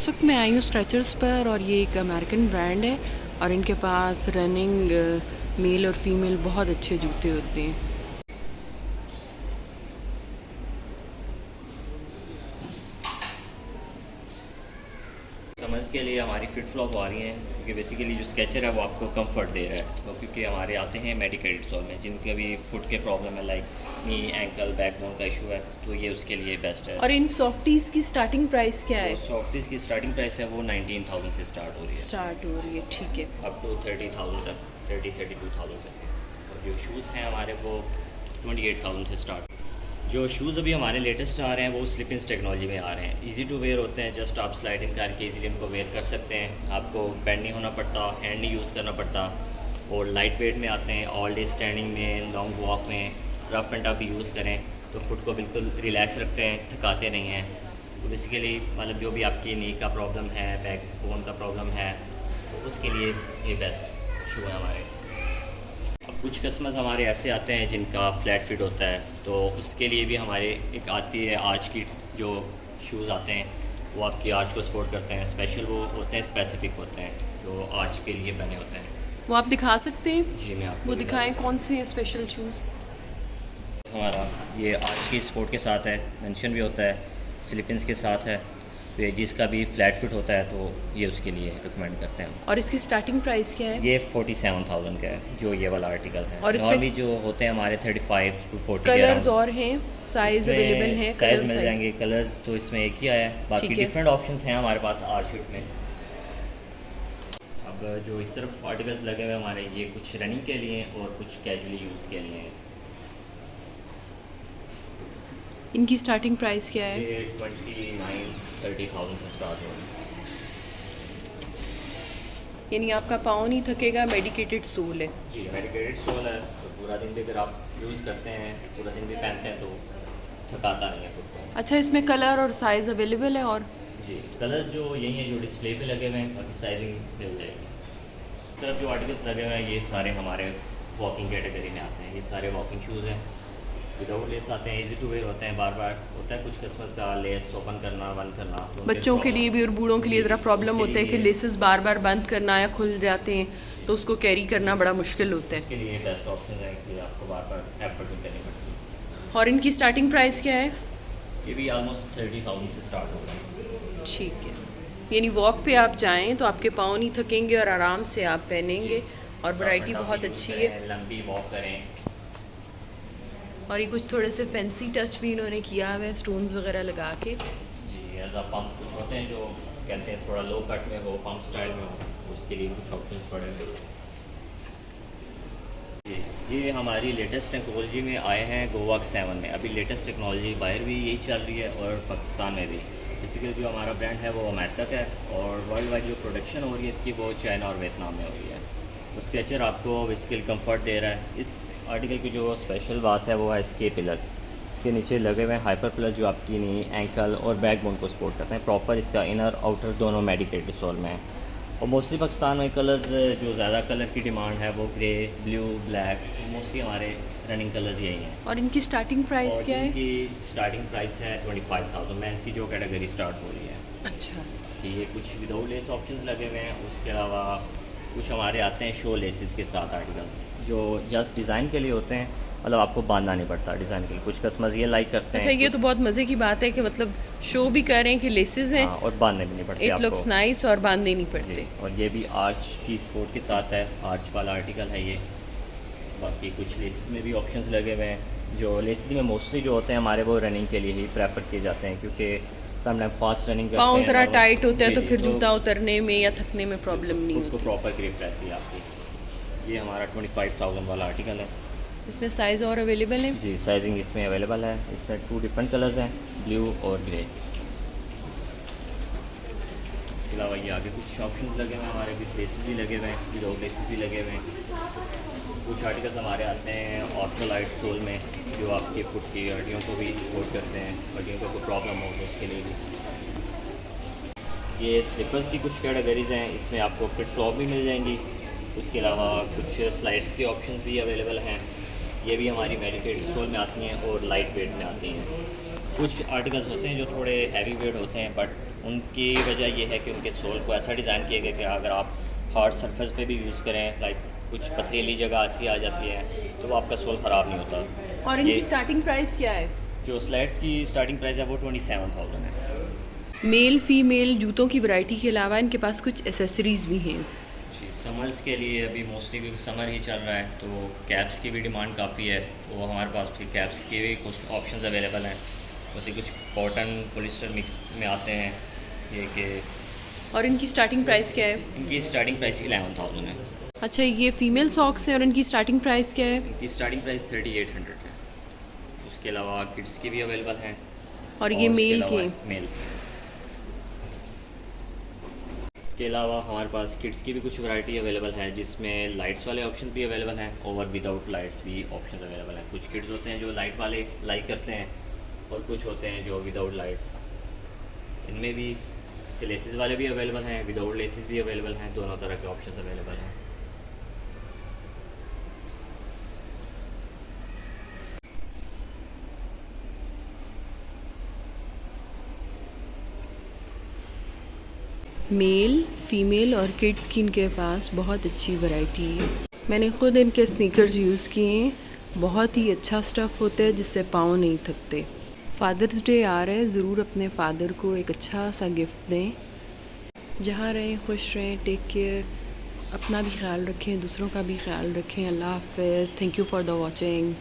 इस वक्त मैं आई हूँ स्ट्रेचर्स पर और ये एक अमेरिकन ब्रांड है और इनके पास रनिंग मेल और फीमेल बहुत अच्छे जूते होते हैं। समर्स के लिए हमारी फिट फ्लॉप आ रही हैं क्योंकि बेसिकली जो स्केचर है वो आपको कंफर्ट दे रहा है, तो क्योंकि हमारे आते हैं मेडिकेटेड सोल में जिनके भी फुट के प्रॉब्लम है, लाइक नी एंकल बैकबोन का इशू है, तो ये उसके लिए बेस्ट है। और इन सॉफ्टीज़ की स्टार्टिंग प्राइस क्या है? तो सॉफ्टीज़ की स्टार्टिंग प्राइस है वो 19,000 से स्टार्ट हो रही है, स्टार्ट हो रही है, ठीक है। अप टू 30,000 तक, 32,000 तक है। और जो शूज़ हैं हमारे वो 28,000 से स्टार्ट। जो शूज़ अभी हमारे लेटेस्ट आ रहे हैं वो स्लिपिंग्स टेक्नोलॉजी में आ रहे हैं, इजी टू वेयर होते हैं, जस्ट आप स्लाइड इन करके इजीली उनको वेयर कर सकते हैं, आपको बेंड नहीं होना पड़ता, हैंड नहीं यूज़ करना पड़ता, और लाइट वेट में आते हैं, ऑल डे स्टैंडिंग में, लॉन्ग वॉक में, रफ एंड टफ यूज़ करें तो फुट को बिल्कुल रिलैक्स रखते हैं, थकाते नहीं हैं। तो बेसिकली मतलब जो भी आपकी नी का प्रॉब्लम है, बैक बोन का प्रॉब्लम है, तो उसके लिए ये बेस्ट शू है हमारे। अब कुछ कस्टमर्स हमारे ऐसे आते हैं जिनका फ्लैट फिट होता है, तो उसके लिए भी हमारे एक आती है आर्च की जो शूज़ आते हैं, वो आपकी आर्च को सपोर्ट करते हैं, स्पेशल वो होते हैं, स्पेसिफिक होते हैं जो आर्च के लिए बने होते हैं। वो आप दिखा सकते हैं? जी मैं आपको वो दिखाएं, कौन से हैं स्पेशल शूज़? हमारा ये आर्च की सपोर्ट के साथ है, मेंशन भी होता है, स्लिपिंग्स के साथ है, तो जिसका भी फ्लैट फिट होता है तो ये उसके लिए रिकमेंड करते हैं। और इसकी स्टार्टिंग प्राइस क्या है? ये 47,000 का है जो ये वाला आर्टिकल है, और इसमें नॉर्मली जो होते हैं हमारे 35 to 40 कलर्स और हैं, साइज अवेलेबल है? साइज मिल जाएंगे, कलर्स तो इसमें एक ही आया है, बाकी डिफरेंट ऑप्शंस हैं हमारे पास आर्चफिट में। अब जो इस तरफ आर्टिकल्स लगे हुए हमारे, ये कुछ रनिंग के लिए और कुछ कैजुअली यूज़ के लिए हैं। इनकी स्टार्टिंग प्राइस क्या है? ये 29-30,000 से स्टार्ट हो रही है। यानी आपका पाँव नहीं थकेगा, मेडिकेटेड सोल है। जी मेडिकेटेड सोल है, तो पूरा दिन भी अगर आप यूज़ करते हैं, पूरा दिन भी पहनते हैं तो थकाता नहीं है फुट को। अच्छा, इसमें कलर और साइज़ अवेलेबल है? और जी कलर जो यही है जो डिस्प्ले पे लगे हुए हैं, बाकी साइजिंग मिल जाएगी। सिर्फ जो आर्टिकल्स लगे हुए हैं ये सारे हमारे वॉकिंग कैटेगरी में आते हैं, ये सारे वॉकिंग शूज़ हैं, विदाउट लेस आते हैं, इजी टू वेयर होते हैं। बार बार होता है कुछ कस्टमर्स का लेस ओपन करना, बंद करना, तो बच्चों के लिए भी और बूढ़ों के लिए ज़रा प्रॉब्लम होता है कि लेसेस बार बार बंद करना या खुल जाते हैं, तो उसको कैरी करना बड़ा मुश्किल होता है। इसके लिए बेस्ट ऑप्शन है कि आपको बार बार एफर्ट नहीं करनी पड़ती। और इनकी स्टार्टिंग प्राइस क्या है? ये भी ऑलमोस्ट 30,000 से स्टार्ट होगा। ठीक है, यानी वॉक पे आप जाएं तो आपके पाँव नहीं थकेंगे और आराम से आप पहनेंगे, और वैरायटी बहुत अच्छी है। लंबी वॉक करें। और ये कुछ थोड़े से फैंसी टच भी इन्होंने किया हुआ है, स्टोन्स वगैरह लगा के। जी एज अ पम्प कुछ होते हैं जो कहते हैं थोड़ा लो कट में हो, पम्प स्टाइल में हो, उसके लिए कुछ ऑप्शंस पड़े हुए। जी ये हमारी लेटेस्ट टेक्नोलॉजी में आए हैं गोवाक 7 में। अभी लेटेस्ट टेक्नोलॉजी बाहर भी यही चल रही है और पाकिस्तान में भी। बेसिकली जो हमारा ब्रांड है वो अमेरिका का है और वर्ल्ड वाइड जो प्रोडक्शन हो रही है इसकी वो चाइना और वियतनाम में हो रही है। तो स्केचर आपको बेसिकली कंफर्ट दे रहा है। इस आर्टिकल की जो स्पेशल बात है वो है इसके पिलर्स। इसके नीचे लगे हुए हैं हाइपर पिलर जो आपकी नी एंकल और बैकबोन को सपोर्ट करते हैं। प्रॉपर इसका इनर आउटर दोनों मेडिकेटेड सोल में है। और मोस्टली पाकिस्तान में कलर्स जो ज़्यादा कलर की डिमांड है वो ग्रे, ब्लू, ब्लैक, मोस्टली हमारे रनिंग कलर्स यही हैं। और इनकी स्टार्टिंग प्राइस क्या है? इनकी स्टार्टिंग प्राइस है 25,000 में, इसकी जो कैटेगरी स्टार्ट हो रही है। अच्छा, कि ये कुछ विदाउट लेस ऑप्शंस लगे हुए हैं, उसके अलावा कुछ हमारे आते हैं शो लेसेस के साथ आर्टिकल्स जो जस्ट डिज़ाइन के लिए होते हैं, मतलब आपको बांधना नहीं पड़ता डिज़ाइन के लिए। कुछ कस्टमर्स ये लाइक करते अच्छा, हैं। ये तो बहुत मज़े की बात है कि मतलब शो भी कर रहे हैं कि लेसेस हैं। हाँ, और बांधने भी नहीं पड़ते इट आपको। लुक्स नाइस और बांधने नहीं पड़ते। जी, और ये भी आर्च की सपोर्ट के साथ है, आर्च वाला आर्टिकल है ये। बाकी कुछ लेसेस में भी ऑप्शंस लगे हुए हैं। जो लेसेस में मोस्टली जो होते हैं हमारे वो रनिंग के लिए ही प्रेफर किए जाते हैं, क्योंकि समटाइम फास्ट रनिंग करते हैं, पाँव ज़रा टाइट होता है जी, तो जी, फिर जूता उतरने में या थकने में प्रॉब्लम नहीं खुद को होती। प्रॉपर ग्रिप रहती है आपकी। ये हमारा 25,000 वाला आर्टिकल है। इसमें साइज़ और अवेलेबल है? जी साइजिंग इसमें अवेलेबल है। इसमें 2 डिफरेंट कलर्स हैं, ब्लू और ग्रे। इसके अलावा ये आगे कुछ ऑप्शंस लगे हुए हैं हमारे, विद लेसेस भी लगे हुए हैं, विदाउट लेसेस भी लगे हुए हैं। कुछ आर्टिकल्स हमारे आते हैं ऑर्थोलाइट सोल में जो आपके फुट की हड्डियों को भी सपोर्ट करते हैं, हड्डियों को कोई प्रॉब्लम हो तो उसके लिए भी। ये स्लीपर्स की कुछ कैटेगरीज हैं, इसमें आपको फिट फ्लॉप भी मिल जाएंगी। उसके अलावा कुछ स्लाइड्स के ऑप्शंस भी अवेलेबल हैं। ये भी हमारी मेडिकेटेड सोल में आती हैं और लाइट वेट में आती हैं। कुछ आर्टिकल्स होते हैं जो थोड़े हैवी वेट होते हैं, बट उनकी वजह ये है कि उनके सोल को ऐसा डिज़ाइन किया गया कि अगर आप हार्ड सरफेस पे भी यूज़ करें, लाइक कुछ पथरीली जगह ऐसी आ जाती है, तो वो आपका सोल ख़राब नहीं होता। और इनकी ये स्टार्टिंग प्राइस क्या है? जो स्लाइड्स की स्टार्टिंग प्राइस है वो 27,000 है। मेल फीमेल जूतों की वैरायटी के अलावा इनके पास कुछ एसेसरीज़ भी हैं। जी, समर्स के लिए अभी मोस्टली क्योंकि समर ही चल रहा है तो कैप्स की भी डिमांड काफ़ी है, वो हमारे पास भी कैप्स के भी कुछ ऑप्शंस अवेलेबल हैं। जैसे कुछ कॉटन पॉलिस्टर मिक्स में आते हैं ये कि और इनकी स्टार्टिंग प्राइस क्या है? इनकी स्टार्टिंग प्राइस 11,000 है। अच्छा, ये फ़ीमेल सॉक्स हैं और इनकी स्टार्टिंग प्राइस क्या है? इनकी स्टार्टिंग प्राइस 3800 है। उसके अलावा किड्स की भी अवेलेबल हैं और ये उसके मेल अलावा के? मेल्स के। इसके अलावा हमारे पास किड्स की भी कुछ वैरायटी अवेलेबल है जिसमें लाइट्स वाले ऑप्शन भी अवेलेबल हैं और विदाउट लाइट्स भी ऑप्शन अवेलेबल हैं। कुछ किड्स होते हैं जो लाइट वाले लाइक करते हैं और कुछ होते हैं जो विदाउट लाइट्स। इनमें भी लेसेस वाले भी अवेलेबल हैं, विदाउट लेसेस भी अवेलेबल हैं, दोनों तरह के ऑप्शन अवेलेबल हैं। मेल फीमेल और किड्स की इनके पास बहुत अच्छी वैरायटी है। मैंने ख़ुद इनके स्नीकर्स यूज़ किए हैं, बहुत ही अच्छा स्टफ़ होता है जिससे पाँव नहीं थकते। फ़ादर्स डे आ रहा है, ज़रूर अपने फ़ादर को एक अच्छा सा गिफ्ट दें। जहाँ रहें खुश रहें, टेक केयर, अपना भी ख्याल रखें, दूसरों का भी ख्याल रखें। अल्लाह हाफ़िज़। Thank you for the watching.